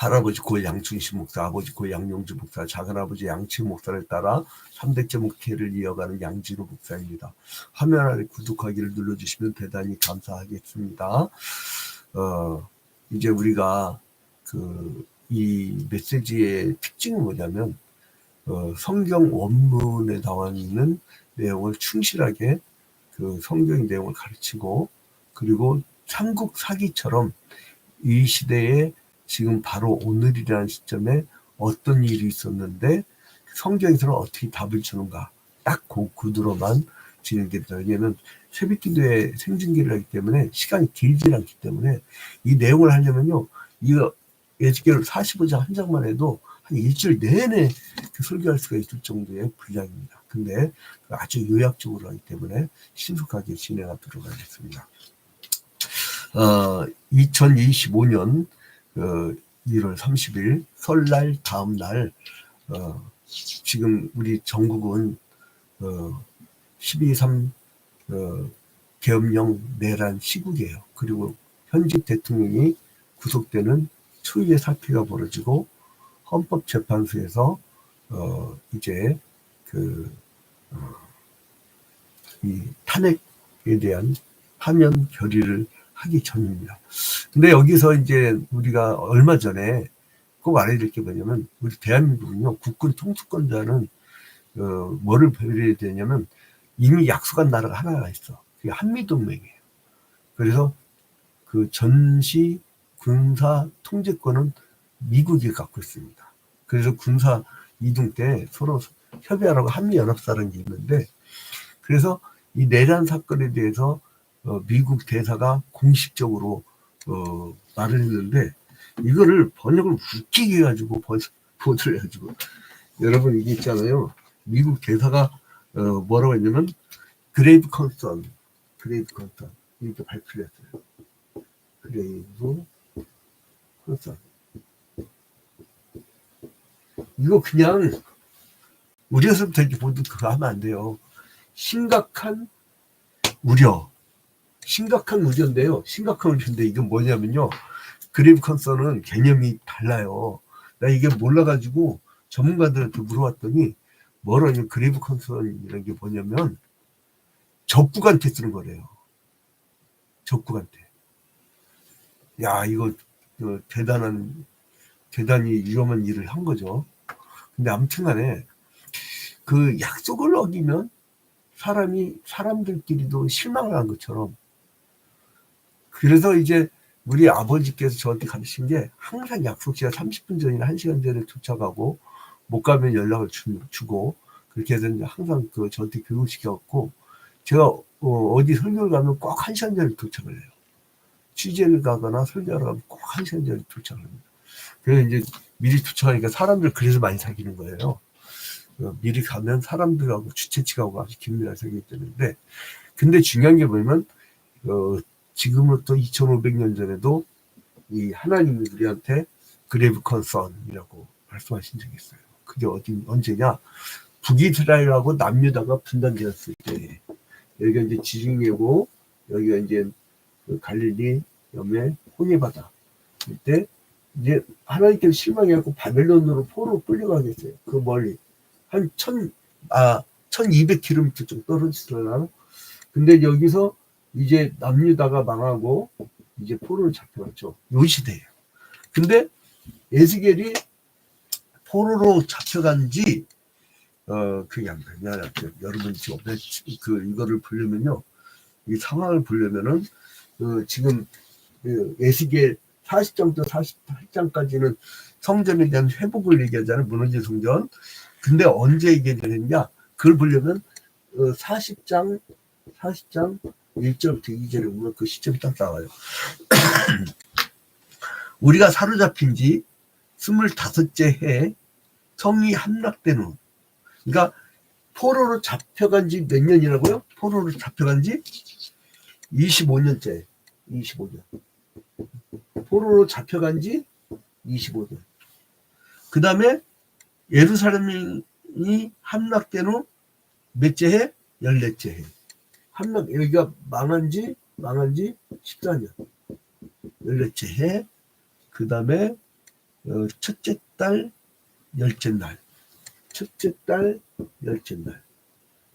할아버지 고 양충식 목사, 아버지 고 양용주 목사, 작은아버지 양치우 목사를 따라 300째 목회를 이어가는 양진호 목사입니다. 화면 아래 구독하기를 눌러주시면 대단히 감사하겠습니다. 이제 우리가 이 메시지의 특징은 뭐냐면 성경 원문에 나와 있는 내용을 충실하게 성경의 내용을 가르치고, 그리고 삼국 사기처럼 이 시대에 지금 바로 오늘이라는 시점에 어떤 일이 있었는데 성경에서는 어떻게 답을 주는가, 딱 그 구두로만 진행됩니다. 왜냐하면 새벽기도에 생중계를 하기 때문에 시간이 길지 않기 때문에 이 내용을 하려면요, 이거 에스겔 45장 한 장만 해도 한 일주일 내내 설교할 수가 있을 정도의 분량입니다. 근데 아주 요약적으로 하기 때문에 신속하게 진행하도록 하겠습니다. 2025년 1월 30일 설날 다음 날, 지금 우리 전국은 12.3 계엄령 내란 시국이에요. 그리고 현직 대통령이 구속되는 초유의 사태가 벌어지고, 헌법재판소에서 이제 이 탄핵에 대한 파면 결의를 하기 전입니다. 근데 여기서 이제 우리가 얼마 전에 꼭 알아야 될 게 뭐냐면, 우리 대한민국은요, 국군 통수권자는 뭐를 배려해야 되냐면, 이미 약속한 나라가 하나가 있어. 그게 한미동맹이에요. 그래서 그 전시 군사 통제권은 미국이 갖고 있습니다. 그래서 군사 이동 때 서로 협의하라고 한미연합사라는 게 있는데, 그래서 이 내란 사건에 대해서 미국 대사가 공식적으로 말을 했는데, 이거를 번역을 웃기게 해가지고 보도를 해가지고, 여러분 이게 있잖아요, 미국 대사가 뭐라고 했냐면 그레이브 컨선 이렇게 발표를 했어요. 그레이브 컨선. 이거 그냥 우려서부터 이렇게 보도 그거 하면 안 돼요. 심각한 우려인데요. 심각한 우려인데 이게 뭐냐면요, 그레이브 컨선은 개념이 달라요. 나 이게 몰라가지고 전문가들한테 물어봤더니 뭐라냐면, 그레이브 컨선이라는 게 뭐냐면 적국한테 쓰는 거래요. 적국한테. 야, 이거 대단히 위험한 일을 한 거죠. 근데 아무튼 간에 그 약속을 어기면 사람들끼리도 실망을 한 것처럼, 그래서 이제 우리 아버지께서 저한테 가르친 게, 항상 약속 시간 30분 전이나 1시간 전에 도착하고, 못 가면 연락을 주고, 그렇게 해서 항상 저한테 교육시켜갖고, 제가 어디 설교를 가면 꼭 1시간 전에 도착을 해요. 취재를 가거나 설교하러 가면 꼭 1시간 전에 도착을 합니다. 그래서 이제 미리 도착하니까 사람들 그래서 많이 사귀는 거예요. 미리 가면 사람들하고 주최측하고 아주 긴밀하게 사귀게 되는데, 근데 중요한 게 뭐냐면, 지금부터 2500년 전에도 이 하나님이 우리한테 그레이브 컨선이라고 말씀하신 적이 있어요. 그게 언제냐? 북이스라엘하고 남유다가 분단되었을 때, 여기가 이제 지중해고, 여기가 이제 갈릴리 염해 홍해바다. 이때 이제 하나님께서 실망해갖고 바벨론으로 포로로 끌려가겠어요. 그 멀리 한 1200km 정도 떨어지더라고요. 근데 여기서 이제 남유다가 망하고 이제 포로를 잡혀갔죠. 요 시대예요. 근데 에스겔이 포로로 잡혀간 지 그게 안 되냐, 여러분 지금 이거를 보려면요, 이 상황을 보려면은 지금 에스겔 40장부터 48장까지는 성전에 대한 회복을 얘기하잖아요. 무너진 성전. 근데 언제 얘기를 했냐? 그걸 보려면 40장 1절부터 2절에 보면 그 시점이 딱 나와요. 우리가 사로잡힌 지 25째 해에 성이 함락된 후, 그러니까 포로로 잡혀간 지 몇 년이라고요? 포로로 잡혀간 지 25년째. 25년. 포로로 잡혀간 지 25년. 그 다음에 예루살렘이 함락된 후 몇째 해? 14째 해. 여기가 망한 지 14년. 14째 해. 그 다음에 첫째 달, 열째 날, 첫째 달, 열째 날.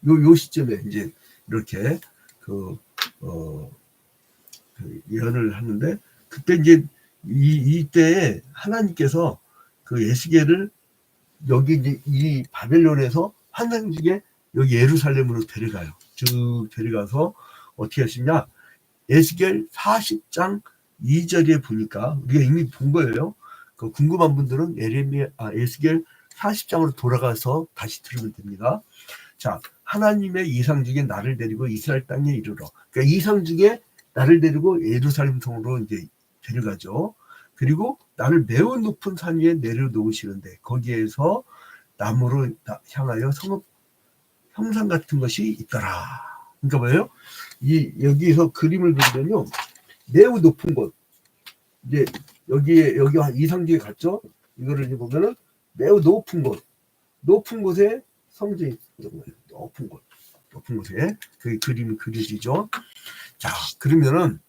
요 시점에 이제 이렇게 그, 어, 그 예언을 하는데, 그때 이제 이때에 하나님께서 그 에스겔을 여기 이제 이 바벨론에서 환상중에 여기 예루살렘으로 데려가요. 쭉 데려가서 어떻게 하시냐? 에스겔 40장 2절에 보니까 우리가 이미 본 거예요. 그 궁금한 분들은 에스겔 40장으로 돌아가서 다시 들으면 됩니다. 자, 하나님의 이상 중에 나를 데리고 이스라엘 땅에 이르러. 그러니까 이상 중에 나를 데리고 예루살렘 성으로 이제 데려가죠. 그리고 나를 매우 높은 산 위에 내려놓으시는데 거기에서 나무로 향하여 성읍 형상 같은 것이 있더라. 그러니까 뭐예요? 여기서 그림을 보면요, 매우 높은 곳. 이제 여기 이상지에 갔죠. 이거를 이제 보면은 매우 높은 곳에 성전이 있던 거예요. 높은 곳에 그 그림이 그려지죠. 자, 그러면은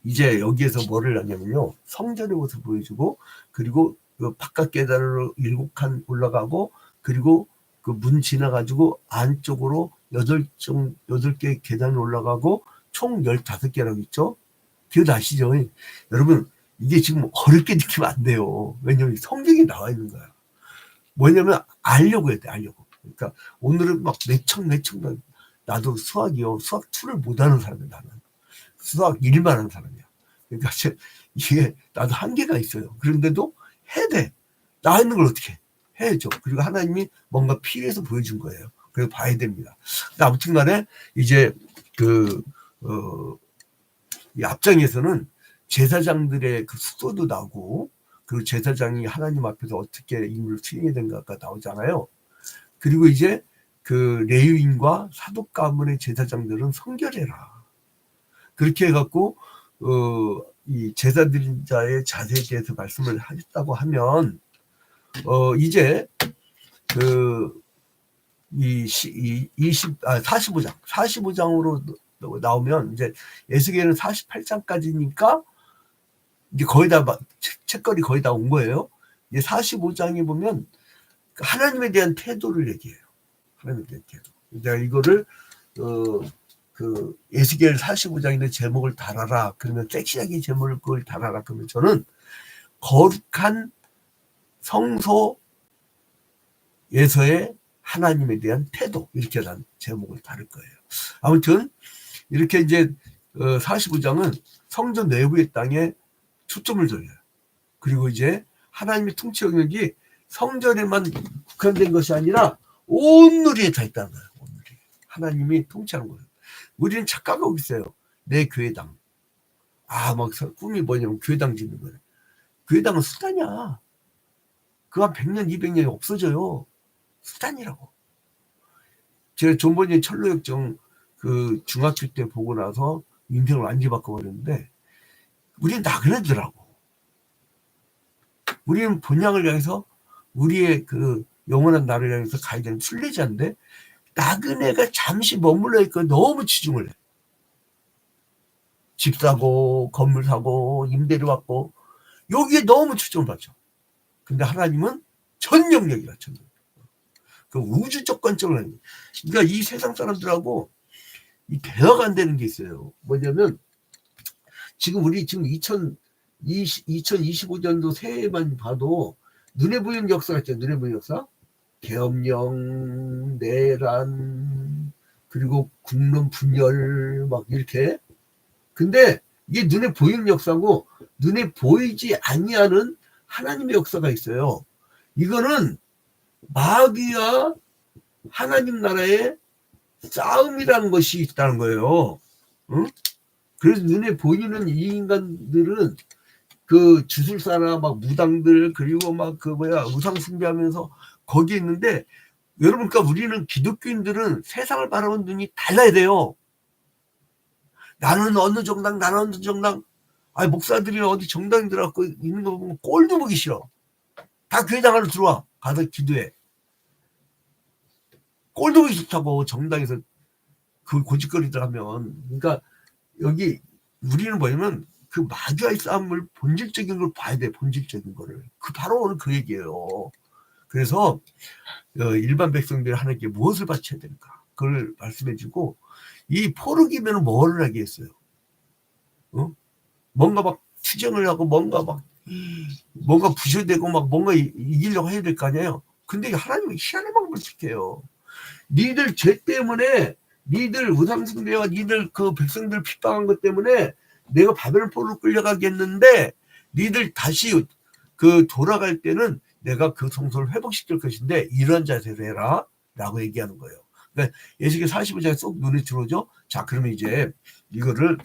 이제 여기에서 뭐를 하냐면요, 성전의 모습을 보여주고, 그리고 그 바깥 계단으로 7칸 올라가고, 그리고 그 문 지나가지고 안쪽으로 8개 계단을 올라가고 총 15개라고 있죠. 기억나시죠? 여러분, 이게 지금 어렵게 느끼면 안 돼요. 왜냐면 성경에 나와 있는 거야. 뭐냐면 알려고 해야 돼, 알려고. 그러니까 오늘은 막 매청 나도 수학이요. 수학 2를 못하는 사람이야, 나는. 수학 1만 하는 사람이야. 그러니까 이게 나도 한계가 있어요. 그런데도 해야 돼. 나와 있는 걸 어떻게 해? 해야죠. 그리고 하나님이 뭔가 필요해서 보여준 거예요. 그래서 봐야 됩니다. 아무튼 간에 이제 이 앞장에서는 제사장들의 그 숙소도 나오고, 그리고 제사장이 하나님 앞에서 어떻게 임무를 수행해야 되는가가 나오잖아요. 그리고 이제 그 레위인과 사독 가문의 제사장들은 성결해라. 그렇게 해갖고 이 제사 드린 자의 자세에 대해서 말씀을 하셨다고 하면 이제 이 45장으로 나오면 이제 에스겔은 48장까지니까 이제 거의 다 책거리 거의 다 온 거예요. 이제 45장에 보면 하나님에 대한 태도를 얘기해요. 하나님에 대한 태도. 내가 이거를 그 에스겔 45장인데 제목을 달아라. 그러면 섹시하게 제목을 그걸 달아라. 그러면 저는 거룩한 성소에서의 하나님에 대한 태도, 이렇게 난 제목을 다룰 거예요. 아무튼 이렇게 이제 45장은 성전 내부의 땅에 초점을 돌려요. 그리고 이제 하나님의 통치 영역이 성전에만 국한된 것이 아니라 온 누리에 다 있다는 거예요. 온 누리. 하나님이 통치하는 거예요. 우리는 착각하고 있어요. 내 교회당. 막 꿈이 뭐냐면 교회당 짓는 거예요. 교회당은 수단이야. 그거 한 100년, 200년이 없어져요. 수단이라고. 제가 존버진 철로역정 그 중학교 때 보고 나서 인생을 완전히 바꿔버렸는데, 우리는 나그네더라고. 우리는 본향을 향해서 우리의 그 영원한 나를 향해서 가야 되는 순례자인데, 나그네가 잠시 머물러 있고 너무 치중을 해. 집 사고 건물 사고 임대료 받고 여기에 너무 초점을 받죠. 근데 하나님은 전 영역이라, 전 영역. 그 우주적 관점을. 그러니까 이 세상 사람들하고 이 대화가 안 되는 게 있어요. 뭐냐면 지금 우리 지금 2025년도 새해만 봐도 눈에 보이는 역사가 있잖아요. 눈에 보이는 역사. 계엄령, 내란, 그리고 국론 분열 막 이렇게. 근데 이게 눈에 보이는 역사고 눈에 보이지 아니하는 하나님의 역사가 있어요. 이거는 마귀와 하나님 나라의 싸움이라는 것이 있다는 거예요. 응? 그래서 눈에 보이는 이 인간들은 그 주술사나 막 무당들, 그리고 막 그 우상 숭배하면서 거기 있는데, 여러분, 그러니까 우리는 기독교인들은 세상을 바라보는 눈이 달라야 돼요. 나는 어느 정당, 나는 어느 정당. 목사들이 어디 정당에 들어가고 있는 거 보면 꼴도 보기 싫어. 다 교회당 안으로 들어와. 가서 기도해. 꼴도 보기 싫다고, 정당에서 그 고집거리들 하면. 그러니까 여기 우리는 뭐냐면 그 마귀와의 싸움을 본질적인 걸 봐야 돼. 본질적인 거를. 바로 오늘 그 얘기예요. 그래서 일반 백성들이 하나님께 무엇을 바쳐야 될까? 그걸 말씀해주고, 이 포르기면 뭐를 하게 했어요? 뭔가 막 투쟁을 하고 뭔가 부셔대고 막 뭔가 이기려고 해야 될 거 아니에요. 근데 하나님은 희한한 방법을 택해요. 니들 죄 때문에, 니들 우상숭배와 니들 그 백성들 핍박한 것 때문에 내가 바벨론 포로로 끌려가겠는데, 니들 다시 돌아갈 때는 내가 그 성소를 회복시킬 것인데 이런 자세로 해라 라고 얘기하는 거예요. 그러니까 에스겔 45장에 쏙 눈에 들어오죠. 자, 그러면 이제 이거를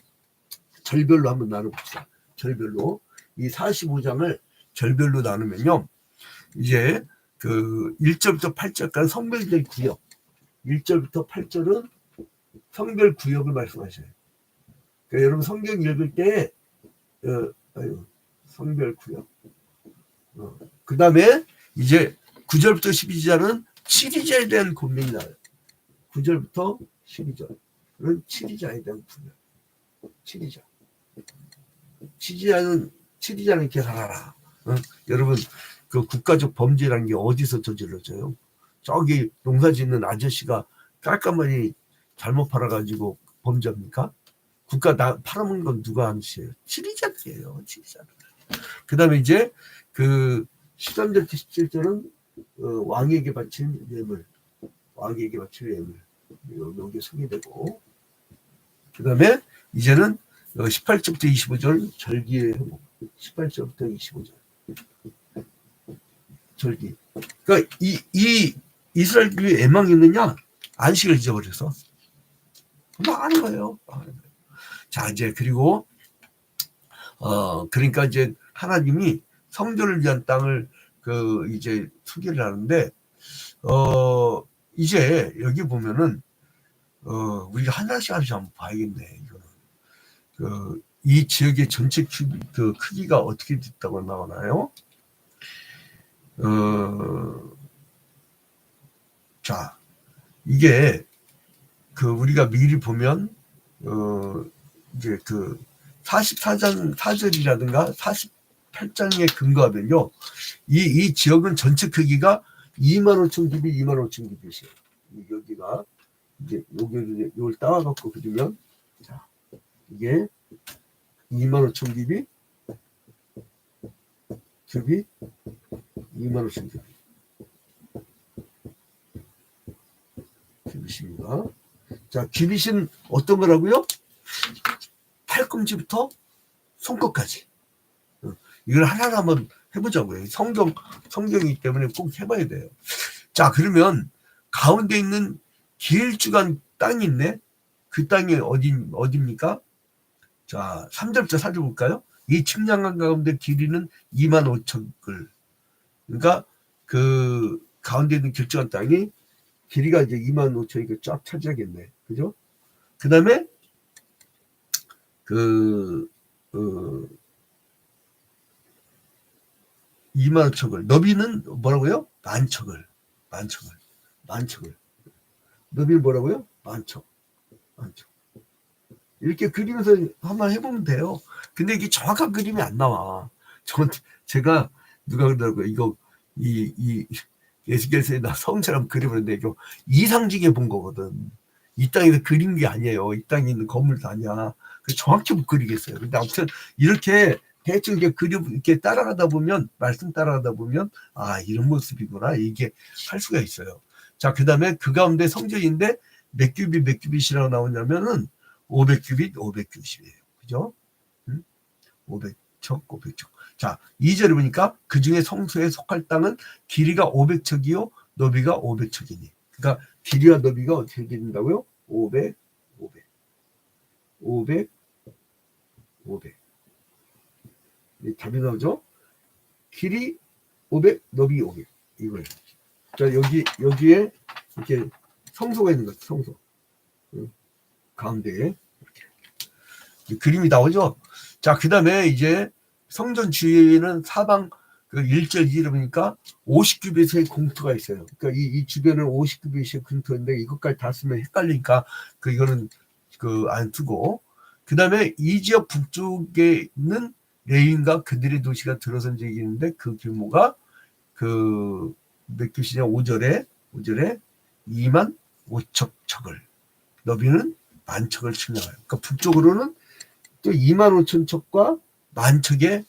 절별로 한번 나눠봅시다. 절별로. 이 45장을 절별로 나누면요, 이제 그 1절부터 8절까지 성별적 구역, 1절부터 8절은 성별 구역을 말씀하셔요. 그러니까 여러분 성경 읽을 때 성별 구역, 그 다음에 이제 9절부터 12절은 치리자에 대한 권면이 나와요. 9절부터 12절은 치리자에 대한 권면. 치리자는 이렇게 살아라. 여러분, 그 국가적 범죄라는 게 어디서 저질러져요? 저기 농사 짓는 아저씨가 깔끔하니 잘못 팔아가지고 범죄입니까? 국가 팔아먹는 건 누가 하는 짓이에요? 치리자들이에요. 치리자들. 그 다음에 이제 그 13절 17절은 왕에게 바친 예물. 왕에게 바칠 예물. 여기 소개되고. 그 다음에 이제는 18절부터 25절 절기의 회복. 18절부터 25절. 절기. 그러니까 이 이스라엘이 애망이 있느냐? 안식을 잊어버려서. 망하는 거예요. 자, 이제 그리고 그러니까 이제 하나님이 성전을 위한 땅을 이제 소개를 하는데, 이제 여기 보면은 우리가 하나씩 한번 봐야겠네. 이거는 이 지역의 전체 크기가 어떻게 됐다고 나오나요? 자, 이게 우리가 미리 보면 이제 44장 4절이라든가 48장에 근거하면요, 이 지역은 전체 크기가 25,000규빗, 25,000규빗이에요. 여기가 이제 요걸 따와갖고 그리면, 자, 이게 25,000규빗, 25,000규빗. 규빗입니다. 자, 규빗은 어떤 거라고요? 팔꿈치부터 손끝까지. 이걸 하나하나 한번 해보자고요. 성경이기 때문에 꼭 해봐야 돼요. 자, 그러면 가운데 있는 길쭉한 땅이 있네. 그 땅이 어디입니까? 자, 3절부터 4절 볼까요? 이 측량한 가운데 길이는 25,000글. 그러니까 그 가운데 있는 길쭉한 땅이 길이가 이제 25,000이 쫙 차지하겠네. 그죠? 그 다음에 25,000글. 너비는 뭐라고요? 만척을. 너비는 뭐라고요? 만척. 이렇게 그리면서 한번 해보면 돼요. 근데 이게 정확한 그림이 안 나와. 제가 누가 그러더라고요. 이거 이 에스겔서에 나 성처럼 그려보는데 이거 이상직에 본 거거든. 이 땅에서 그린 게 아니에요. 이 땅에 있는 건물도 아니야. 정확히 못 그리겠어요. 근데 아무튼 이렇게 대충 이렇게 따라가다 보면, 말씀 따라가다 보면, 이런 모습이구나. 이게 할 수가 있어요. 자, 그 다음에 그 가운데 성전인데 몇 규빗이라고 나오냐면은 500규빗, 500규빗이에요. 그죠? 500척, 500척. 자, 2절에 보니까 그 중에 성소에 속할 땅은 길이가 500척이요, 너비가 500척이니. 그러니까 길이와 너비가 어떻게 된다고요? 500. 답이 나오죠? 길이 500, 너비 500. 이거예요. 자, 여기에 이렇게 성소가 있는 것 같아요. 성소. 가운데에 이렇게 그림이 나오죠? 자, 그 다음에 이제 성전 주위에는 사방 1절 2절에 보니까 50규빗의 공터가 있어요. 그러니까 이 주변은 50규빗의 공터인데 이것까지 다 쓰면 헷갈리니까 이거는 안 쓰고, 그 다음에 이 지역 북쪽에 있는 레윈과 그들의 도시가 들어선 적이 있는데 그 규모가 그 몇 교시냐 5절에 2만 5천 척을 너비는 만 척을 측량해요. 그러니까 북쪽으로는 또 2만 5천 척과 만 척의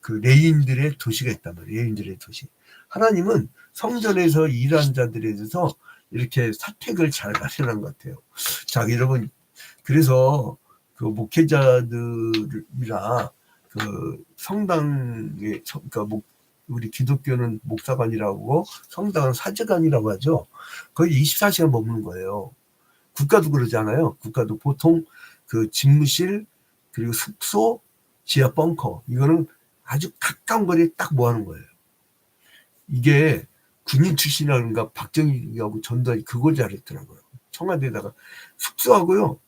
그 레인들의 도시가 있단 말이에요. 레인들의 도시. 하나님은 성전에서 일하는 자들에 대해서 이렇게 사택을 잘 마련한 것 같아요. 자, 여러분, 그래서 그 목회자들이나 그 성당에, 그러니까 우리 기독교는 목사관이라고 성당은 사제관이라고 하죠. 거의 24시간 머무는 거예요. 국가도 그러잖아요. 국가도 보통 그 집무실 그리고 숙소, 지하 벙커 이거는 아주 가까운 거리에 딱 모아놓은 거예요. 이게 군인 출신이라든가 박정희하고 전두환이 그걸 잘했더라고요. 청와대에다가 숙소하고요,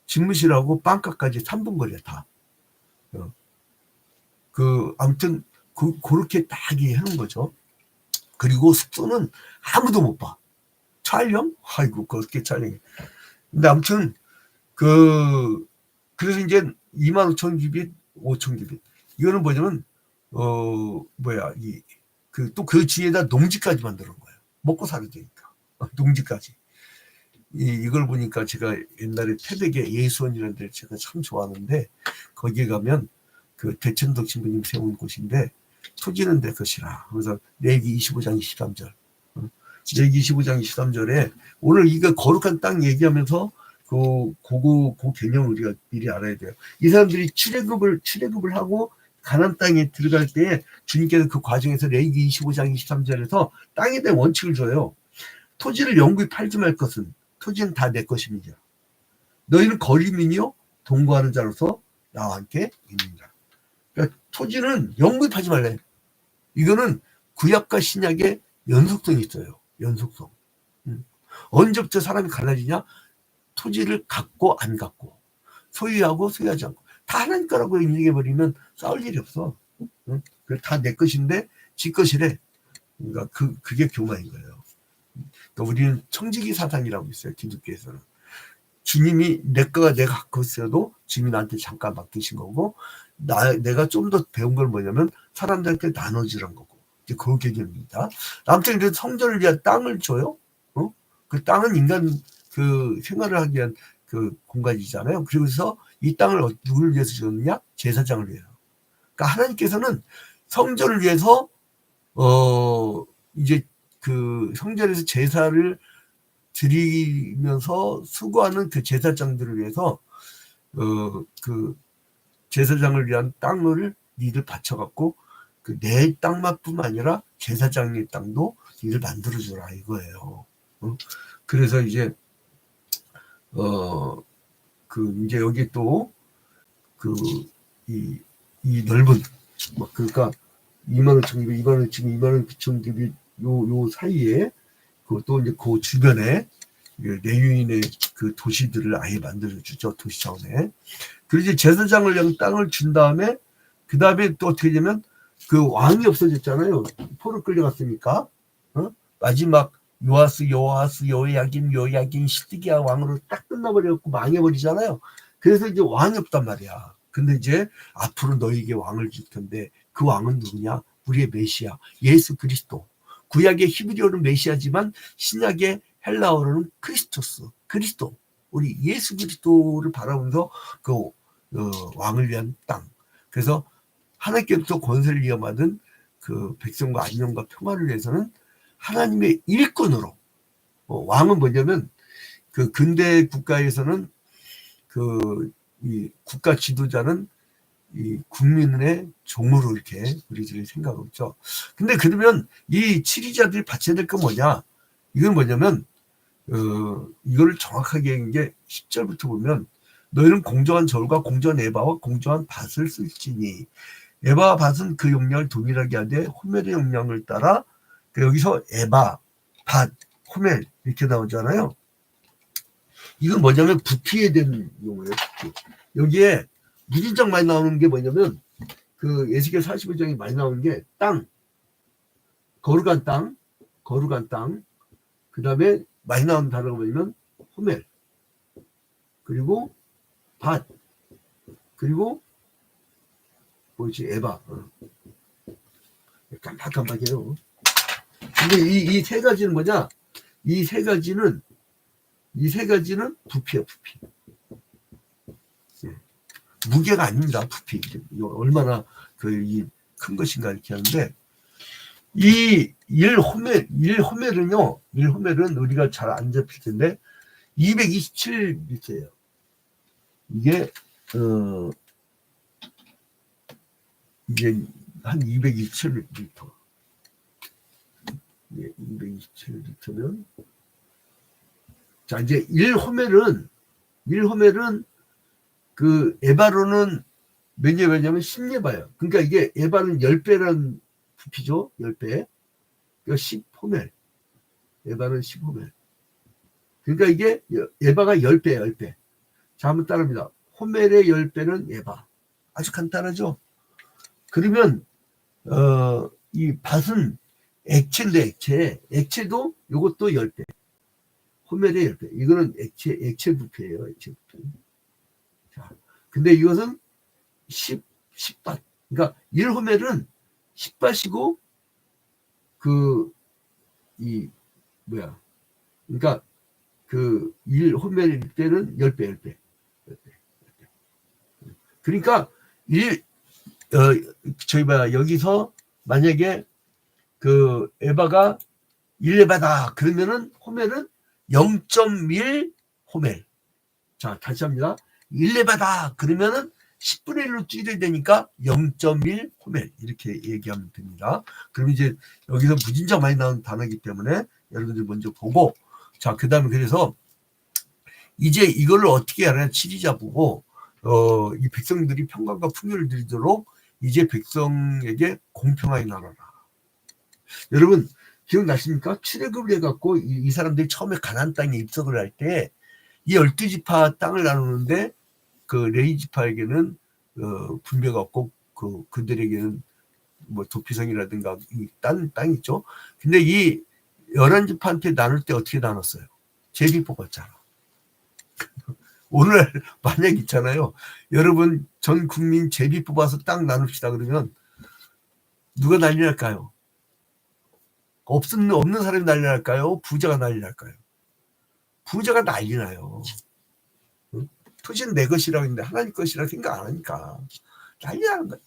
집무실하고 빵가까지 3분 거리에 다. 아무튼 그렇게 딱 하는 거죠. 그리고 숙소는 아무도 못 봐. 촬영? 아이고 그렇게 촬영해. 근데 아무튼 그래서 이제 2만 5천 규빗, 5천 규빗. 이거는 뭐냐면 또 그 지에다 농지까지 만들어 놓은 거예요. 먹고 살아야 되니까. 농지까지. 이걸 보니까 제가 옛날에 태백의 예수원이라는 데를 제가 참 좋아하는데 거기에 가면 그 대천덕 신부님 세운 곳인데 토지는 내 것이라. 그래서 레위기 25장 23절. 레위기 25장 23절에 오늘 이거 거룩한 땅 얘기하면서 그 개념을 우리가 미리 알아야 돼요. 이 사람들이 출애굽을 하고 가나안 땅에 들어갈 때 주님께서 그 과정에서 레위기 25장 23절에서 땅에 대한 원칙을 줘요. 토지를 영구히 팔지 말 것은 토지는 다 내 것입니다. 너희는 거리민이요 동거하는 자로서 나와 함께 있느니라. 그러니까 토지는 영구히 팔지 말래. 이거는 구약과 신약의 연속성이 있어요. 연속성. 언제부터 사람이 갈라지냐? 토지를 갖고 안 갖고, 소유하고 소유하지 않고 다 하나님 거라고 얘기해버리면 싸울 일이 없어. 다 내 것인데 지 것이래. 그러니까 그게 교만인 거예요. 그러니까 우리는 청지기 사상이라고 있어요. 기독교에서는. 주님이 내가 갖고 있어도 주님이 나한테 잠깐 맡기신 거고, 내가 좀 더 배운 걸 뭐냐면 사람들한테 나눠주란 거고, 이제 그 개념입니다. 아무튼 그래서 성전을 위한 땅을 줘요. 그 땅은 인간 그 생활을 하기 위한 그 공간이잖아요. 그래서 이 땅을 누구를 위해서 줬느냐? 제사장을 위해서. 그러니까 하나님께서는 성전을 위해서 이제 그 성전에서 제사를 드리면서 수고하는 그 제사장들을 위해서 그 제사장을 위한 땅을 니들 바쳐갖고 그 내 땅만뿐만 아니라 제사장의 땅도 니들 만들어주라 이거예요. 그래서 이제 이제 여기 또 이 넓은 그러니까 2만 5천 규빗, 2만 5천, 2만 9천 규빗 요 사이에 또 이제 그 주변에 레위인의 그 도시들을 아예 만들어주죠. 도시 차원에. 그리고 이제 제사장을 위한 땅을 준 다음에 그 다음에 또 어떻게 되면 그 왕이 없어졌잖아요. 포로 끌려갔으니까. 마지막 요야김 시드기야 왕으로 딱 끝나버려갖고 망해버리잖아요. 그래서 이제 왕이 없단 말이야. 근데 이제 앞으로 너에게 왕을 줄 텐데 그 왕은 누구냐? 우리의 메시아 예수 그리스도. 구약의 히브리어는 메시아지만 신약의 헬라어로는 그리스도. 우리 예수 그리스도를 바라보면서 그 왕을 위한 땅. 그래서 하나님께부터 권세를 이어받은 그 백성과 안녕과 평화를 위해서는 하나님의 일꾼으로, 왕은 뭐냐면 그 근대 국가에서는 이 국가 지도자는 이 국민의 종으로 이렇게 우리들이 생각하고 있죠. 근데 그러면 이 치리자들이 바쳐야 될 건 뭐냐? 이건 뭐냐면 이거를 정확하게 얘기한 게 10절부터 보면 너희는 공정한 절과 공정한 에바와 공정한 밭을 쓸지니 에바와 밭은 그 용량을 동일하게 하되 호멜의 용량을 따라 여기서 에바, 밭, 호멜 이렇게 나오잖아요. 이건 뭐냐면 부피에 대한 용어예요. 부피. 여기에 무진장 많이 나오는 게 뭐냐면 그 에스겔 45장이 많이 나오는 게 땅, 거룩한 땅, 그 다음에 많이 나오는 단어가 뭐냐면 호멜, 그리고 밭, 그리고 뭐지, 에바. 깜빡깜빡해요. 근데 이 세 가지는 뭐냐? 이 세 가지는 부피야, 부피. 무게가 아닙니다, 부피. 얼마나 큰 것인가 이렇게 하는데, 이 1호멜은 우리가 잘 안 잡힐 텐데 227리터예요. 이게 이게 한 227리터. 227리터면 자, 이제 1호멜은 그 에바로는 몇 예배냐면 10예바예요. 그러니까 이게 에바는 10배라는 부피죠. 10배. 그러니까 10호멜. 에바는 10호멜. 그러니까 이게 에바가 10배예요. 10배. 자, 한번 따라합니다. 호멜의 10배는 에바. 아주 간단하죠. 그러면 이 밭은 액체인데 액체도 이것도 10배. 호멜의 10배. 이거는 액체 부피예요. 액체 부피. 자, 근데 이것은 10밭. 그러니까 1호멜은 10밭이고 그러니까 그 1호멜일 때는 10배. 그러니까 여기서 만약에 그 에바가 1에바다 그러면은 호멜은 0.1 호멜. 자, 다시 합니다. 1에바다 그러면은 10분의 1로 줄여야 되니까 0.1 호멜 이렇게 얘기하면 됩니다. 그럼 이제 여기서 무진장 많이 나오는 단어이기 때문에 여러분들 먼저 보고, 자, 그 다음에 그래서 이제 이거를 어떻게 하냐, 치리자 보고 이 백성들이 평강과 풍요를 누리도록 이제 백성에게 공평하게 나눠라. 여러분 기억나십니까? 출애굽을 해갖고 이 사람들이 처음에 가나안 땅에 입성을 할 때 이 12지파 땅을 나누는데 그 레위 지파에게는 분배가 없고 그들에게는 뭐 도피성이라든가 땅 있죠. 근데 이 11지파한테 나눌 때 어떻게 나눴어요? 제비 뽑았잖아. 오늘 만약 있잖아요. 여러분 전 국민 제비 뽑아서 땅 나눕시다 그러면 누가 난리 날까요? 없는 사람이 난리 날까요? 부자가 난리 날까요? 부자가 난리 나요. 토지는 내 것이라고 했는데 하나님 것이라고 생각 안 하니까 난리 나는 거예요.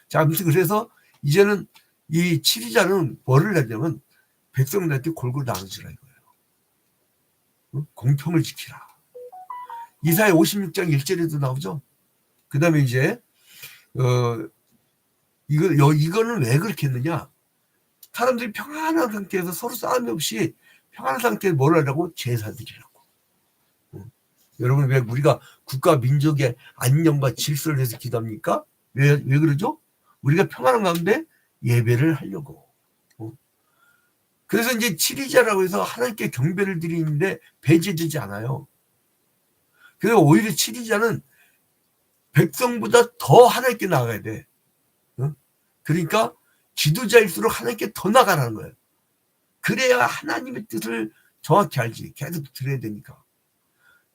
자, 아무튼 그래서 이제는 이 치리자는 뭐를 하냐면 백성들한테 골고루 나눠주라 이거예요. 공평을 지키라. 이사야 56장 1절에도 나오죠. 그 다음에 이제 이거는 왜 그렇게 했느냐. 사람들이 평안한 상태에서 서로 싸움이 없이 평안한 상태에서 뭘 하려고? 제사드리라고. 여러분 왜 우리가 국가 민족의 안녕과 질서를 위해서 기도합니까? 왜 그러죠? 우리가 평안한 가운데 예배를 하려고. 그래서 이제 치리자라고 해서 하나님께 경배를 드리는데 배제되지 않아요. 그래서 오히려 치리자는 백성보다 더 하나님께 나가야 돼. 그러니까 지도자일수록 하나님께 더 나가라는 거예요. 그래야 하나님의 뜻을 정확히 알지. 계속 들어야 되니까.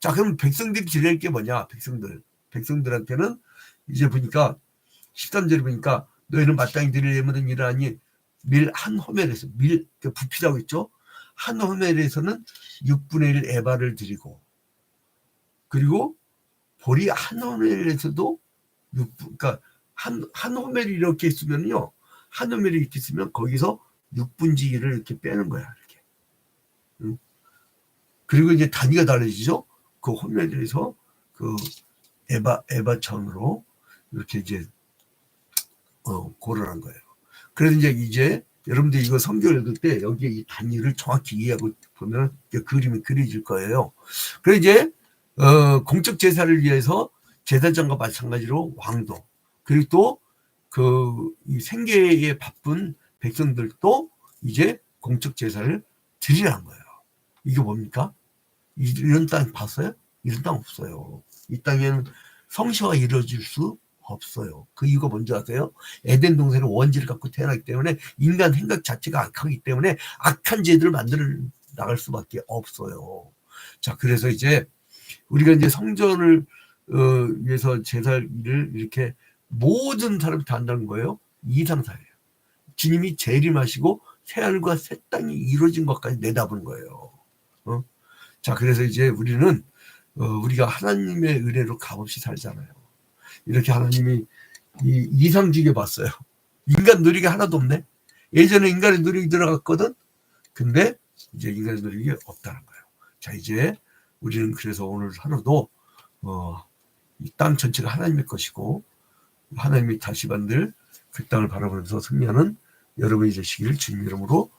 자, 그럼 백성들이 드릴 게 뭐냐? 백성들한테는 이제 보니까 13절에 보니까 너희는 마땅히 드릴 예물은 이러하니 밀 한 호멜에서 부피라고 했죠. 한 호멜에서는 6분의 1 에바를 드리고, 그리고 보리 한 호멜에서도 그러니까 한 호멜이 이렇게 있으면요, 한 호멜이 이렇게 있으면 거기서 6분지 1을 이렇게 빼는 거야, 이렇게. 그리고 이제 단위가 달라지죠. 그 호멜에서 그 에바천으로 이렇게 이제 고르는 거예요. 그래서 이제 여러분들 이거 성경 읽을 때 여기에 이 단위를 정확히 이해하고 보면 그림이 그려질 거예요. 그래서 이제 공적 제사를 위해서 제사장과 마찬가지로 왕도, 그리고 또 이 생계에 바쁜 백성들도 이제 공적 제사를 드리라는 거예요. 이게 뭡니까? 이런 땅 봤어요? 이런 땅 없어요. 이 땅에는 성시가 이루어질 수 없어요. 그 이유가 뭔지 아세요? 에덴 동산은 원지를 갖고 태어나기 때문에 인간 생각 자체가 악하기 때문에 악한 죄들을 만들어 나갈 수밖에 없어요. 자, 그래서 이제 우리가 이제 성전을 위해서 제사를 이렇게 모든 사람이 다 한다는 거예요. 이상사예요. 주님이 재림하시고 새하늘과 새 땅이 이루어진 것까지 내다보는 거예요. 자, 그래서 이제 우리는 우리가 하나님의 은혜로 값없이 살잖아요. 이렇게 하나님이 이상지게 봤어요. 인간 누리기 하나도 없네. 예전에 인간의 누리기 들어갔거든. 근데 이제 인간의 누리기 없다는 거예요. 자, 이제 우리는 그래서 오늘 하루도 이 땅 전체가 하나님의 것이고 하나님이 다시 만들 그 땅을 바라보면서 승리하는 여러분이 되시기를 주님 이름으로